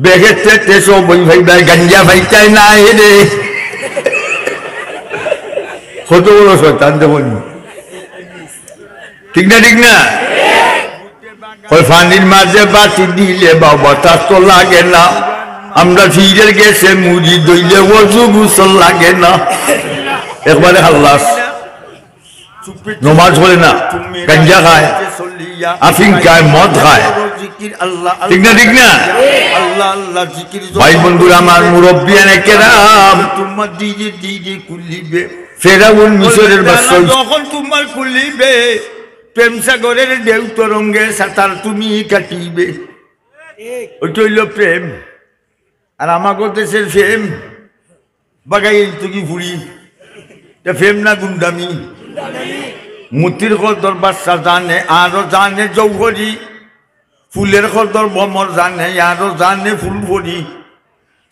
বেহেতে সব বই ভাই গাঞ্জা ভাইটাই না রে কত বড় শয়তান দেখুন ঠিক না ওই ফানির মাঝে বাতি দিলে বাবা তার তো লাগে না আমরা ফিরের গেছে মুড়ি দইলে ওযু গোসল লাগে না একবারে হাল্লাস নমাজ পড়ে না গাঞ্জা খায় আফিং খায় মদ খায় ঠিক না ভাই বন্ধুরা আমার মুরব্বিয়ানে কেরাম তোমার দিদি দিদি কুলিবে ফেরাউন মিশরের বাদশা যখন তোমার কুলিবে প্রেম সাগরের ঢেউ তরঙ্গে সাঁতার তুমি কাটিবে ওইটা হইল প্রেম আর আমাকে দেশের প্রেম বাগাই তুকি ফুড়ি প্রেম না গুন্ডামি মূর্তির কদর বাদশা জানে আরো জানে জৌহরি ফুলের কদর ভমর জানে আরো জানে ফুল ভরি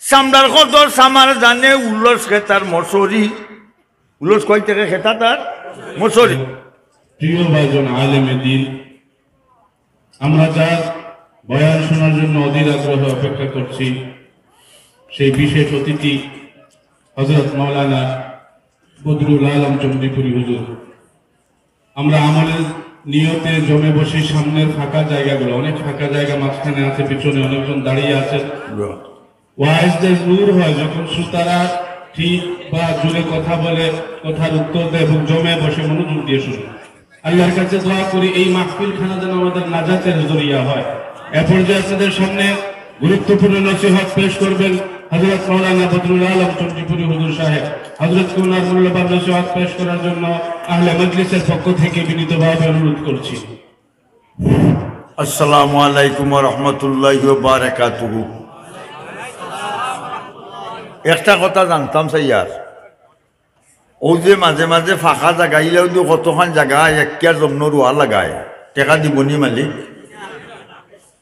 সামরার কদর সামার জানে উল্লস খেতার মশরি উল্লস কয় থেকে খেতা তার মশরি প্রিয় ভাইজন আলেমে দিন আমরা যার বয়ান শোনার জন্য অধীর আগ্রহে অপেক্ষা করছি সেই বিশেষ অতিথি হযরত মাওলানা বদরুল আলম চন্দ্রীপুরী হুজুর আমরা আমলের নিয়তে জমে বসে সামনের ফাঁকা জায়গাগুলো অনেক ফাঁকা জায়গা মাঝখানে আছে পিছনে অনেকজন দাঁড়িয়ে আছে ওয়াইজদের নূর হয় যখন শ্রোতারা ঠিক বা জুড়ে কথা বলে কথার উত্তর দেয় এবং জমে বসে মনোযোগ দিয়ে শুনে আল্লাহর কাছে দোয়া করি এই মাহফিল খানা যেন আমাদের নাজাতের জরিয়া হয় এ পর্যায়ে আপনাদের সামনে গুরুত্বপূর্ণ নসিহত পেশ করবেন হযরত মাওলানা বদরুল আলম চন্দ্রীপুরী হুজুর সাহেব হযরতকে ওনার মূল্যবান নসিহত পেশ করার জন্য আহলে মজলিসের পক্ষ থেকে বিনীতভাবে অনুরোধ করছি। আসসালামু আলাইকুম ওয়া রাহমাতুল্লাহি ওয়া বারাকাতুহু। একটা কথা জানতাম স্যার ও যে মাঝে মাঝে ফাঁকা জায়গা ইলেও তো কতখান জায়গা একটা জমন রোয়া লাগায় টেকা দিবনি মালিক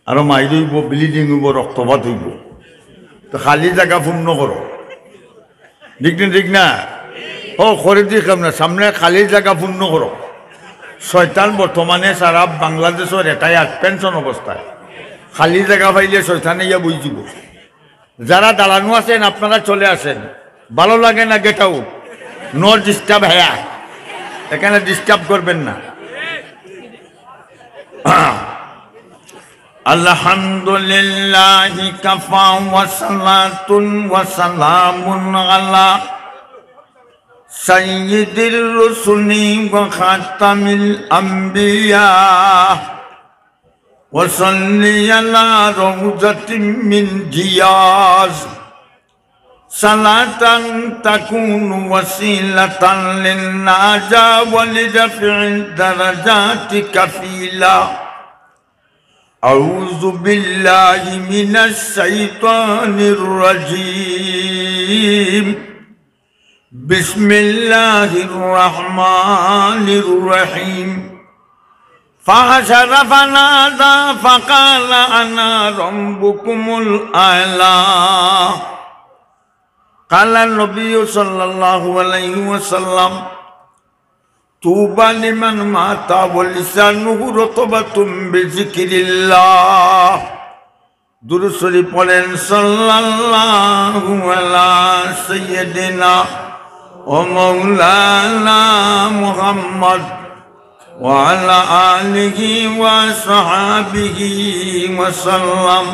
আর মাই দইব ব্লিডিং হইব রক্তপাত হইব তো খালি জায়গা পূর্ণ করো ঠিক না ও করে দিয়ে কেমন সামনে খালি জায়গা পূর্ণ করো শয়তান বর্তমানে সারা বাংলাদেশের এটাই পেনশন অবস্থায় খালি জায়গা পাইলে শয়তানে ইয়া বুঝিব যারা দাঁড়ানো আছেন আপনারা চলে আসেন ভালো লাগে না গেট আউট নো ডিস্টার্ব হ্যা এখানে ডিস্টার্ব করবেন না আলহামদুলিল্লাহি কাফা ওয়া সালাতুন ওয়া সালামুন আলা সাইয়্যিদির রুসুলি ওয়া খাতামিল আম্বিয়া ওয়া সাল্লি আলা রাউজাতিন মিন জিয়াজ সালাতান তাকুনু ওয়াসিলাতান লিন-নাজা ওয়া লিরাফি'id দারাজাতি কাফিলা আউযু বিল্লাহি মিনাশ শাইতানির রাজীম বিসমিল্লাহির রহমানির রহিম ফাহাশারা ফানাদা ফাকালা আনা রাব্বুকুমুল আ'লা قال النبي صلى الله عليه وسلم طوبى لمن مات ولسانه رطبة بذكر الله درود شريف পড়েন সাল্লাল্লাহু আলা সাইয়্যিদিনা ওয়া মাওলানা মুহাম্মদ ওয়া আলা আলিহি ওয়া সাহাবিহি ওয়া সাল্লাম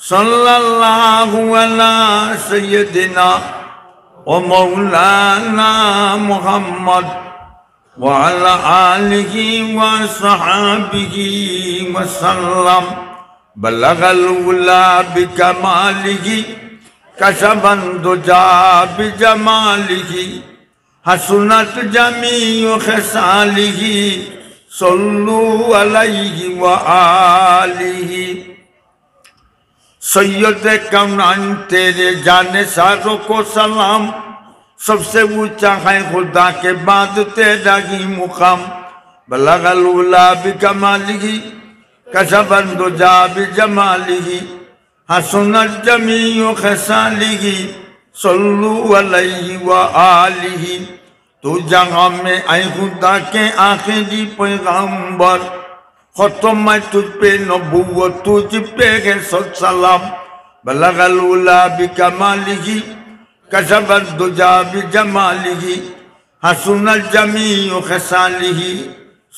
সাল্লাল্লাহু আলা সাইয়্যিদিনা ওয়া মাওলানা মুহাম্মদ ওয়া আলা আলিহি ওয়া সাহাবিহি ওয়া সাল্লাম বালাগাল উলা বিকামালিহি কাশাবান দুজা বিজামালিহি হাসুনাত জামিউ খিসালিহি সাল্লু আলাইহি ওয়া আলিহি सैयद कौनान तेरे जाने सारों को सलाम सबसे ऊंचा है खुदा के बाद तेरा ही मुकाम बलगल उला बिकमालिही कशफन दुजा बिजमालिही हसनत जमीउ खसालिही सल्लु अलैहि व आलिही तू जगह में आई खुदा के आखिरी पैगंबर खत्म तुझ पे नबूवत तुझ पे है सलाम বালাগাল উলা বিকামালিহি কাসাবাদ দুজা বিজামালিহি হাসুনাল জামিউ খাসালিহি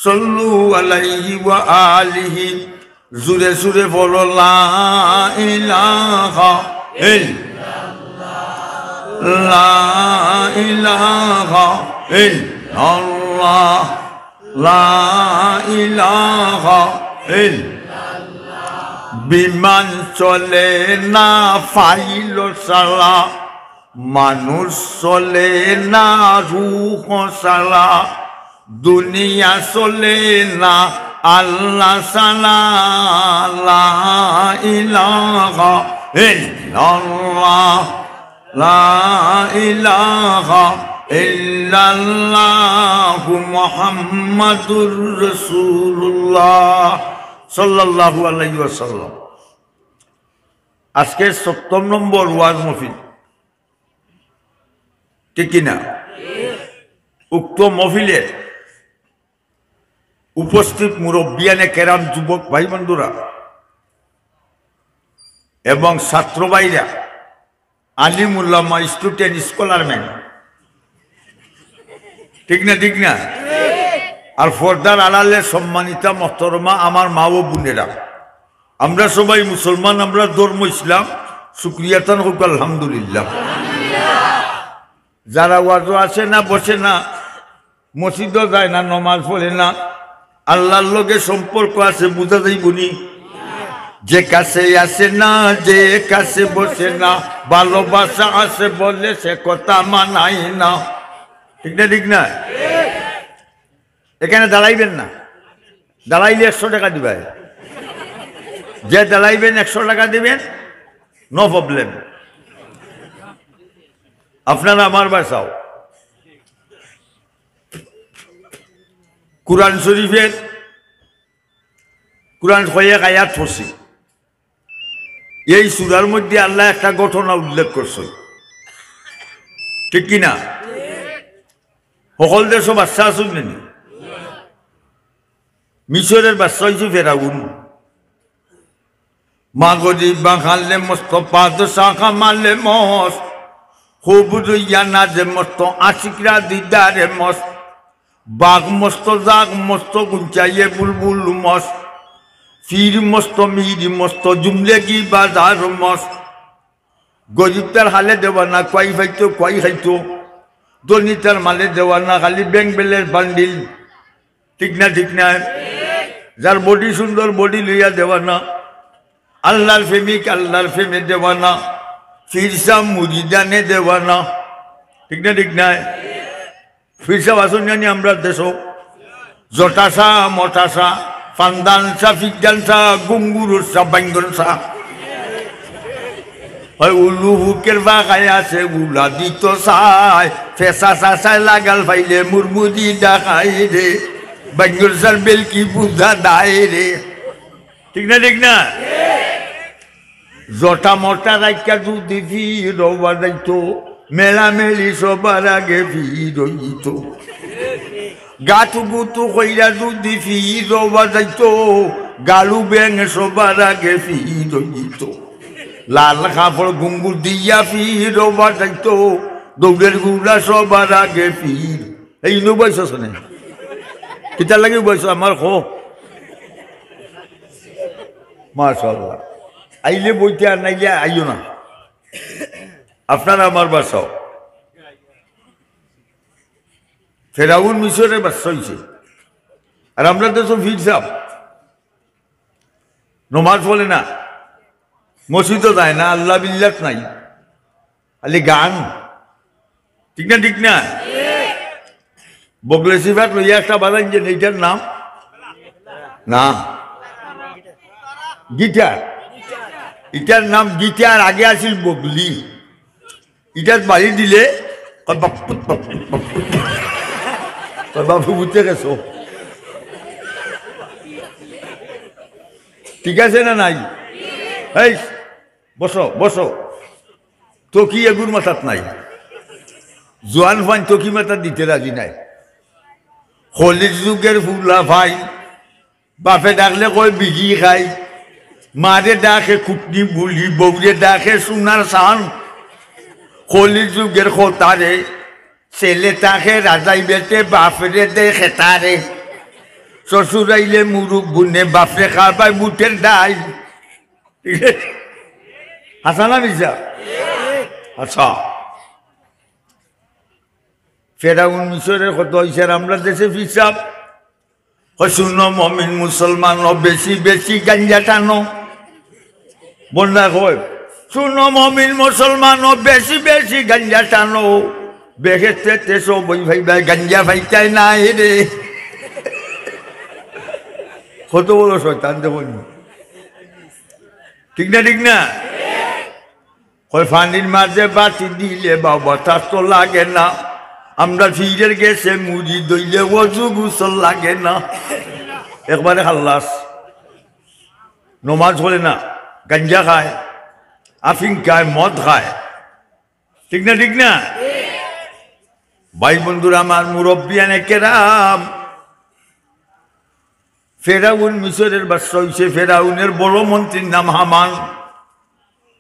সাল্লু আলাইহি ওয়া আলিহি জুরে জুরে বলো লা ইলাহা ইল্লাল্লাহ লা ইলাহা ইল্লাল্লাহ লা ইলাহা ইল্লাল্লাহ বিমান চলে না ফাইল সালা মানুষ চলে না রূহ সালা দুনিয়া চলে না আল্লাহ সালা লা ইলাহা ইল্লাল্লাহ লা ইলাহা ইল্লাল্লাহু মুহাম্মাদুর রাসূলুল্লাহ সাল্লাল্লাহু আলাইহি ওয়াসাল্লাম। আজকে ৭০ নম্বর ওয়াজ মাহফিল, ঠিক কিনা? উক্ত মাহফিলের উপস্থিত মুরব্বিয়ানে কেরাম, যুবক ভাই বন্ধুরা এবং ছাত্র ভাইরা, আলিম উলামা, স্টুডেন্ট, স্কলারম্যান, ঠিক না? ঠিক না? আর ফর্দার আড়ালে সম্মানিতা মহতরমা আমার মা ও বোনেরা, আমরা সবাই মুসলমান, আমরা ধর্ম ইসলাম, শুকরিয়াতান হোক আলহামদুলিল্লাহ। যারা ওয়াজও আসে না, বসে না, মসজিদও যায় না, নমাজ পড়ে না, আল্লাহর লগে সম্পর্ক আছে, বুঝা যাইবনি। যে কাছে আসে না, যে কাছে বসে না, ভালোবাসা আছে বলে সে কথা মানাই না, ঠিক না? ঠিক না? এখানে দাঁড়াইবেন না, দাঁড়াইলে 100 টাকা দিবেন, যে দাঁড়াইবেন 100 টাকা দিবেন, নো প্রবলেম। আপনারা আমার বাসাও কুরআন শরীফের কুরআন কয়েক আয়াত পড়ছি। এই সূরার মধ্যে আল্লাহ একটা ঘটনা উল্লেখ করছে, ঠিক কিনা? সকল দেশ বাচ্চা আসুন নেনি। মিশরের বাচ্চা হয়েছে ফেরাউন। মাগরি বাঙালে মস্ত পাদশাহ কামালে মস্ত, খুব রইয়া না যে মস্ত আশিকরা দিদারে মস্ত, বাঘ মস্ত জাগ মস্ত গুঞ্চাইয়ে বুলবুল মস্ত, ফির মস্ত মির মস্ত জুমলেগি বাজার মস্ত। গরিব তার হালে দেওয়া না, কয় খাইতো কয় খাইতো, ধনী তার মালে দেওয়া না, খালি ব্যাংক বেলের বান্ডিল, ঠিক না? ঠিক না? যার বডি সুন্দর, বডি লইয়া দেওয়া না, আল্লাহর প্রেমিক, আল্লাহর প্রেমে দেওয়া না, ফিরসা মুরিদানে দেওয়া না, ঠিক না? ঠিক না? ফিরসা বাসন জানি আমরা দেশ, জটাসা মটাসা, ফান্দানসা, ফিকদানসা, গুঙ্গুরসা, বাঙ্গনসা, উলু হুকের বাগায় আছে উলা দিত সাই, ফেসা সাসায় লাগাল ফাইলে মুরমুরি ডাকাই রে, বাঙ্গনসার বেলকি বুঝা দায় রে, ঠিক না? ঠিক না? জটা মটা রাইকা যদি ভিড় যাইতো, মেলামেলি সবার আগে ভিড় হইত, গাটু গুটু কইরা যদি ভিড় যাইতো, গালু ব্যাং সবার আগে ভিড় হইত, লাল কাপড় ঘুঙ্গুর দিয়া ভিড় যাইতো, দৌড়ের গুলা সবার আগে ভিড়। এই নো বয়স আছে না, কিতার লাগে বয়স আমার খো, মাশাআল্লাহ। আইলে বইতে আর নাইলে আইও না, আপনারা আমার বাসাও। ফেরাউন মিশরের বাচ্চা হয়েছে, আর আমরা তো সব ফিরসাম, নমাজ বলে না, মসজিদও যায় না, আল্লাহ বিল্লাত নাই, খালি গান, ঠিক না? ঠিক না? বগলে সিফাত লইয়া একটা বাজান, যে এইটার নাম না গিটার, এটার নাম গিটার, আগে আসিল বগলি। এটার বাড়ি দিলে বাবু বুঝতে গেছো, ঠিক আছে না? নাই? এই বসো বসো, তো কি এগুর মাথাত নাই, জোয়ান ফাইন তো কি মাথা দিতে রাজি নাই। হলির যুগের ফুলা ভাই, বাপে ডাকলে কয় বিঘি খাই, মারে ডাকে কুটনি বুলি, বৌরে ডাকে সোনার সান। কলি যুগের খোতারে ছেলে তাকে রাজাই বেটে বাপরে দে খেতারে। শ্বশুর আইলে মুরুখ গুনে বাপরে খাবাই বুটের ডাই। হাসা না মিশা? আচ্ছা, ফেরাউন মিশরের কত হয়েছে আমরা দেশে হিসাব। শুনো মমিন মুসলমান বেশি বেশি গাঞ্জা টানো। বন্যা কয় শুনো মমিন মুসলমান বেশি বেশি গাঞ্জা টানো। বেহেতে তেসো বই ভাই ভাই গাঞ্জা ভাইটাই নাই রে। কত বড় শয়তান দেখুন, ঠিক না? ঠিক না? কয় পানির মাঝে বাতি দিলে বাবা তার তো লাগে না। আমরা ফিরের গেছে মুড়ি দইলে অজু গোসল লাগে না। একবারে খাল্লাস, নমাজ পড়ে না, গাঞ্জা খায়, আফিং খায়, মদ খায়, ঠিক না? ঠিক না? ভাই বন্ধুরা আমার, মুরব্বিয়ানে কেরাম, ফেরাউন মিশরের বাদশা হইছে। ফেরাউনের বড় মন্ত্রীর নাম হামান।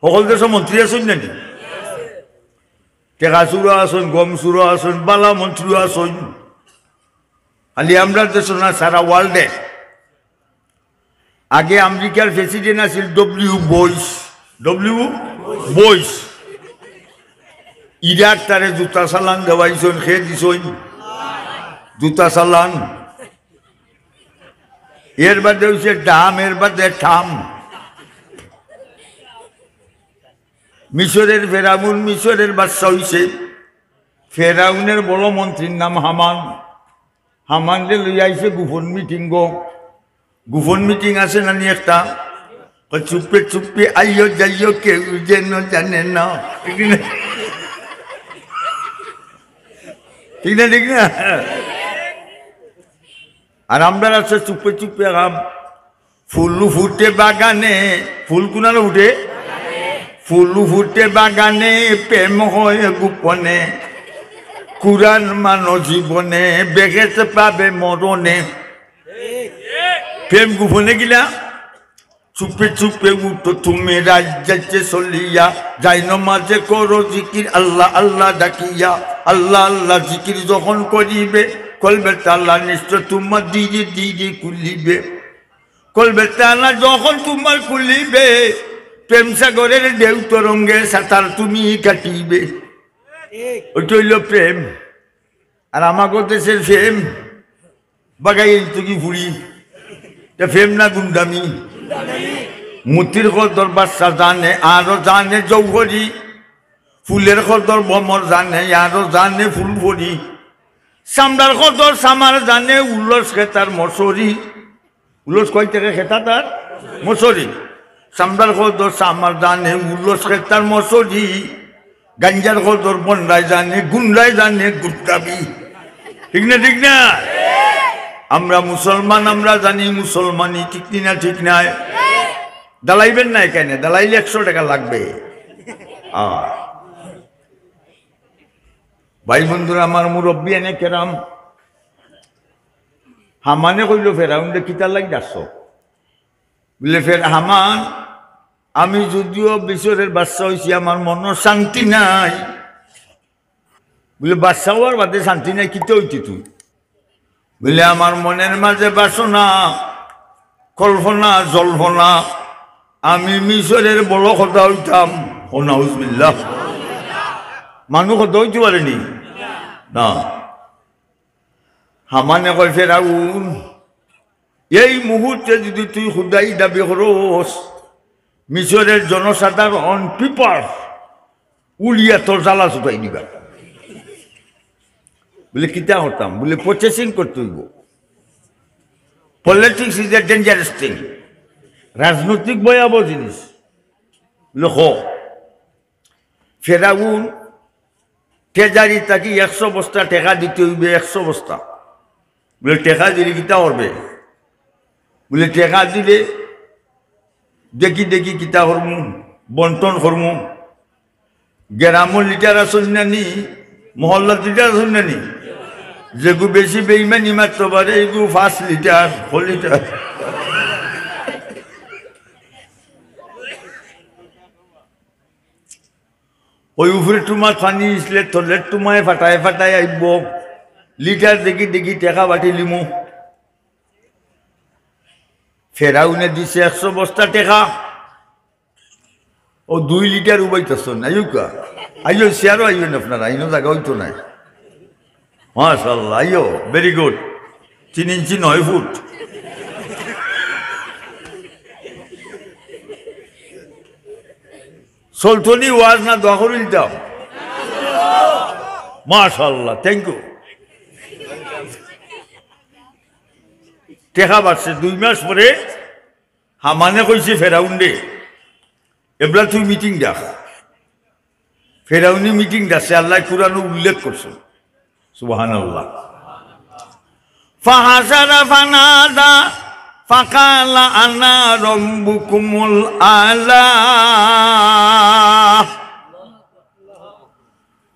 সকল দেশের মন্ত্রী আছেন নাকি? টেকা চুরো আসন, গম চুরো আসন, বালা মন্ত্রীও আসন। খালি আমরা দেশ না, সারা ওয়ার্ল্ডে। আগে আমেরিকার প্রেসিডেন্ট আছিল ডব্লিউ বয়স। ইরাক তারে জুতা চালান দেওয়াইছেন, খেয়ে দিছেন জুতা চালান। এর বাদে হয়েছে ডাম, এর বাদে ঠাম। মিশরের ফেরাউন মিশরের বাদশা হইছে। ফেরাউনের বড় মন্ত্রীর নাম হামান। হামানরে লই আইছে গোপন মিটিং। গোপন মিটিং আছে নানি একটা। চুপে চুপে আইও যাইও, কেউ যেন জানে না, ঠিক না? ঠিক না? ঠিক না? আর আমরা আছে চুপে চুপে ফুল ফুটে বাগানে। ফুল কুনারে উঠে? ফুল ফুটে বাগানে, প্রেম হয় গোপনে। কুরান মানো জীবনে, বেগেছে পাবে মরণে। প্রেম গোপনে গিলা চুপে চুপে উঠো তুমি রাজ্যে চলিয়া। যাই নমাজে করো জিকির আল্লাহ আল্লাহ ডাকিয়া। আল্লাহ আল্লাহ জিকির যখন করিবে, কলবে তালা নিশ্চয় তোমার দিদি দিদি খুলিবে। কলবে তালা যখন তোমার খুলিবে, প্রেম সাগরের ঢেউ তরঙ্গে সাঁতার তুমি কাটিবে। ওইটা হইল প্রেম। আর আমাকে দেশের প্রেম বাগাই তুকি ফুড়ি, প্রেম না গুন্ডামি। মূর্তির কদর বাচ্চা জানে, আরো জানে জৌহরি। ফুলের কদর ভমর জানে, আরো জানে ফুল ভরি। সামরার কদর সামার জানে, উল্লস খেতার মশরি। উল্লস কয় থেকে খেতা তার মশরি। সামরার কদর সামার জানে, উল্লস খেতার মশরি। গাঞ্জার কদর বন্ডায় জানে, গুন্ডায় জানে গুন্ডাবি, ঠিক না? ঠিক না? আমরা মুসলমান, আমরা জানি মুসলমানি, ঠিক না? ঠিক নাই? দালাইবেন না কেন? দালাইলে 100 টাকা লাগবে। ভাই বন্ধুরা আমার, মুরব্বী এনে কেরাম, হামানে কইল ফেরাউন্ডে কিতার লাগি আসছো? বলে ফের হামান, আমি যদিও বিশ্বরের বাদশা হয়েছি, আমার মনের শান্তি নাই। বলে বাদশা হওয়ার বাদে শান্তি নাই, কিতে হইতি তুই? বলে আমার মনের মাঝে বাসনা, কল্পনা, জল্পনা। আমি মিশরের বড় কথা হইতাম। নাউজুবিল্লাহ। মানুষ কথা হইতে পারেনি না। হামানে কয় ফেরাউন, এই মুহূর্তে যদি তুই খুদাই দাবি করস, মিশরের জনসাধারণ পিপার উলিয়া তোর জ্বালা চুকাই দিবা। বলে কিতা করতাম? বলে প্রসেসিং করতে হইব। Politics is a dangerous thing. রাজনৈতিক ভয়াবহ জিনিস। লোক ফেরাউন ট্রেজারি তাকে 100 বস্তা টেকা দিতে হইবে, 100 বস্তা। বলে টেকা দিলে কিতা করবে? বলে টেকা দিলে দেখি দেখি কিতা করমু, বন্টন করমু। গ্রামের লিটার আসন নানি, মহল্লার লিটার আসন নানি, যেগু বেশি বেইমানি মারতে পারে এগু 5 লিটার 4 লিটার। ওই উপরে টুমার পানি দিছিলে তলের টুমায় ফাটায় ফাটায় আইব লিটার দেখি দেখি টেকা বাটি লিমু ফেরাউনে দিছে 100 বস্তা টেকা ও 2 লিটার উবাইতেছ আইকা আইও শেয়ারও আইবেন আপনারা আইনো জায়গা হইতো নাই মাশাআল্লাহ আইও ভেরি গুড 3 ইঞ্চি 9 ফুট সলতনি ওয়াজ না দোয়া করে দিতাম মাশাআল্লাহ থ্যাংক ইউ টেকা বাড়ছে 2 মাস পরে হামানে কইছে ফেরাউন রে এবলা তুই মিটিং ডাক ফেরাউনি মিটিং ডাকছে আল্লাহ কুরআনে উল্লেখ করছে সুবহানাল্লাহ ফাহাসারা ফানাদা ফাকালা আনা রাব্বুকুমুল আলা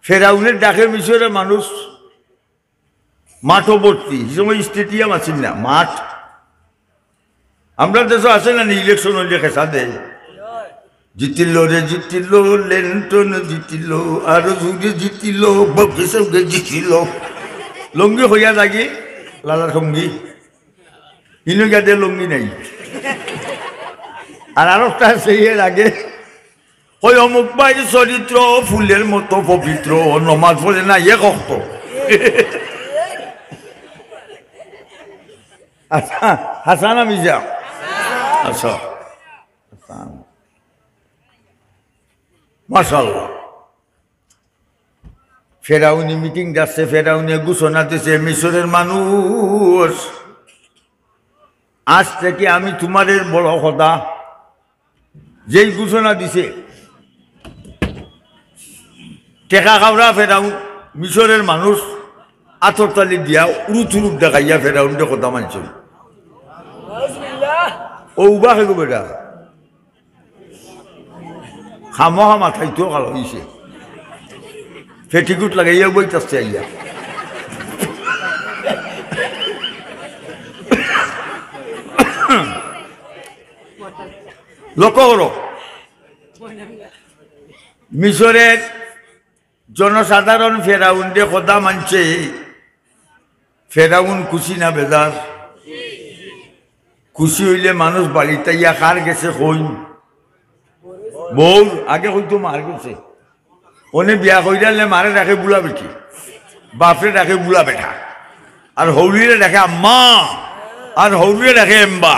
ফেরাউনের ডাকে মিশরের মানুষ মাঠও ভর্তি সময় স্টেডিয়াম আছে না মাঠ আমরা দেশে আছে না ইলেকশন হইলে খেসা দেয় জিতিল রে জিতিল লেন্টন জিতিল আরো জুড়ে জিতিল বকে সঙ্গে জিতিল লঙ্গি হইয়া লাগে লালার সঙ্গী ইনো গাদে লঙ্গি নাই আর আরেকটা সেই এর আগে ওই অমুক বাইর চরিত্র ফুলের মতো পবিত্র নমাজ পড়ে না ইয়ে কত আচ্ছা হাসান মির্জা আচ্ছা মাশাআল্লাহ ফেরাউনি মিটিং যাচ্ছে ফেরাউনি ঘোষণা দিচ্ছে মিশরের মানুষ আজ থেকে আমি তোমাদের বড় খোদা যেই ঘোষণা দিছে টেকা খাওয়া ফেরাউন মিশরের মানুষ আতরতালি দিয়া উরুথুরুপ দেখাইয়া ফেরাউনটা কথা মানছিল ও উবা হয়ে গো বেটা খামোহা মাথাইতো কালো হইছে ফেটিকুট লাগাইয়া বইতাছে আইয়া লক্ষ্য করো মিশরের জনসাধারণ ফেরাউনকে কথা মানছে ফেরাউন খুশি না বেজার খুশি হইলে মানুষ বাড়িতে ইয়া কার গেছে কই বউ আগে হয়তো মার গেছে ওনে বিয়া কইলে মারে রাখে বুলা বেটি বাপরে রাখে বুলা বেটা আর হৌলিরে রাখে আম্মা আর হৌলিরে রাখে এম্বা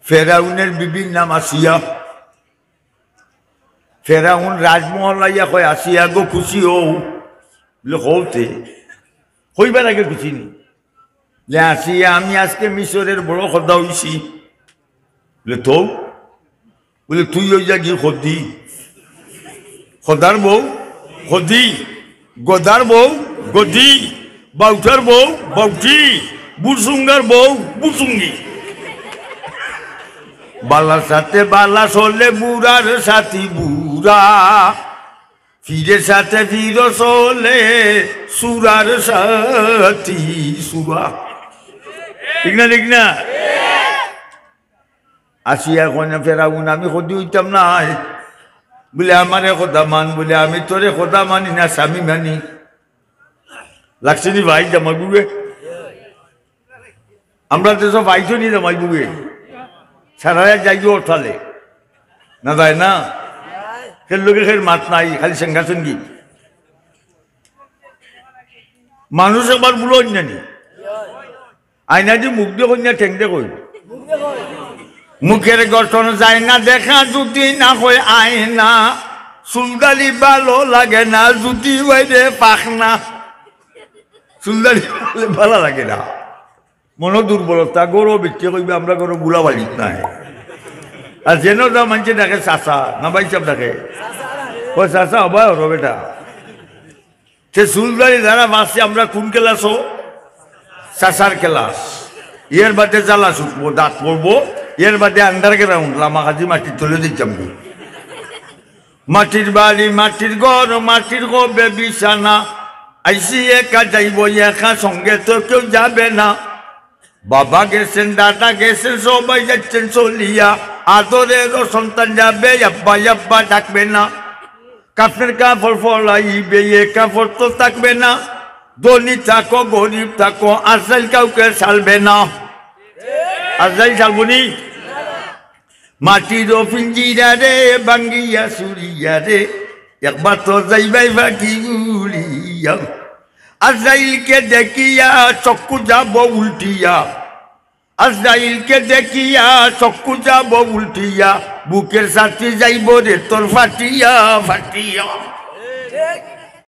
ফেরাউনের বিবির নাম আসিয়া ফেরাউন রাজমহল লাইয়া কয় আসিয়া গো খুশি হও বলে হতে হইবার আগে খুশি নি লে আসিয়া আমি আজকে মিশরের বড় খোদা হইছি বলে তো বলে তুই ওই যা গিয়ে খদি খোদার বউ খদি গদার বউ গদি বাউটার বউ বাউটি বুসুঙ্গার বউ বুসুঙ্গি বালার সাথে বালা চলে বুড়ার সাথী বুড়া ফিরের সাথে ফির চলে সুরার সাথী সুরা ঠিক না ঠিক না আসিয়া কোনে ফেরাউন আমি খদি হইতাম না বলে আমারে কথা মান বলে আমি তোরে কথা মানি না স্বামী মানি লাগছে নি ভাই জামাই বুগে আমরা তো সব ভাইছো নি জামাই বুগে সারা যাই ওঠালে না যায় না খের লোকে খের মাত নাই খালি সেঙ্গা সঙ্গী মানুষ একবার বুলো অন্যানি আইনা যে মুখ দিয়ে কন্যা ঠেং দিয়ে কই মুখের গঠন যায় না দেখা যদি না হয় আয়না চুলদালি ভালো লাগে না যদি বাইরে পাখ না চুলদালি ভালো লাগে না মনো দুর্বলতা গৌরব বিচ্ছে কইবে আমরা গরো বুলা বাড়িত নাই আর যেন যা মানছে ডাকে চাষা না ভাই সব ডাকে ও চাষা হবাই হরো বেটা সে চুলদারি যারা বাঁচছে আমরা কোন ক্লাস হো চাষার ক্লাস এর বাদে জ্বালা শুকবো দাঁত পড়বো এর বাদে আন্ডারগ্রাউন্ড লামাকাজি মাটির তুলে দিচ্ছাম মাটির বাড়ি মাটির ঘর মাটির গবে বিছানা আইসি একা যাইব একা সঙ্গে তো কেউ যাবে না বাবা গেছেন, দাদা গেছেন, সবাই যাচ্ছেন চলিয়া। আদরেরও সন্তান যাবে, আব্বা আব্বা ডাকবে না। কাপড়ের কাপড় ফলাইবে, এ কাপড় তো থাকবে না। ধনী থাকো গরিব থাকো, আজরাইল কাউকে ছাড়বে না। আজরাইল ছাড়বনি? মাটির পিঞ্জিরা রে ভাঙ্গিয়া সুরিয়া রে, একবার তো যাইবাই বাকি উড়িয়া। আজরাইলকে দেখিয়া চক্ষু যাব উল্টিয়া, আজরাইলকে দেখিয়া চক্ষু যাব উল্টিয়া। বুকের সাথে যাইব রে তোর ফাটিয়া ফাটিয়া।